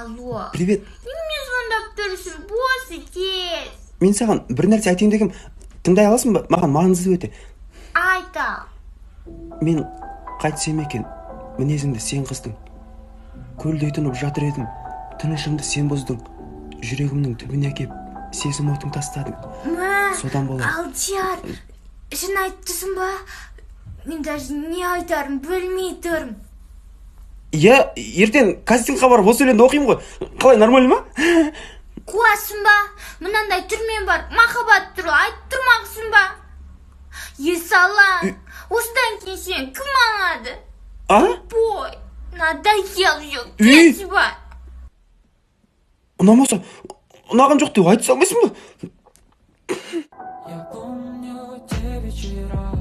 Алло. Привет. Неме звондап тұрсың? Босы тез. Мен саған бір нәрсе айтайын дегем. Тыңдай аласың ба? Маған маңызды өте. Айта. Мен қайтсем екен, мінезіңді сен қыздың. Көлдей тұнып жатыр едім. Тынышымды сен бұздың. Жүрегімнің түбіне әкеп, сезім отын тастадың. Содан болар. Алдияр, шын айттысың ба? Мен даже не айтарым білмей тұрмын. Я ертең кастингқа барып осы өлеңді оқимын ғой. Қалай, нормально ма? Қуасың ба? Мынандай түрмен бар, махаббат туралы айтып тұрмақсың ба? Есалан, осыдан кейін сен кім алады? Бой, надоел жоқ, кетші ба? Ұнамаса, ұнаған жоқ деп айта салмайсың ба? Я помню те вечера.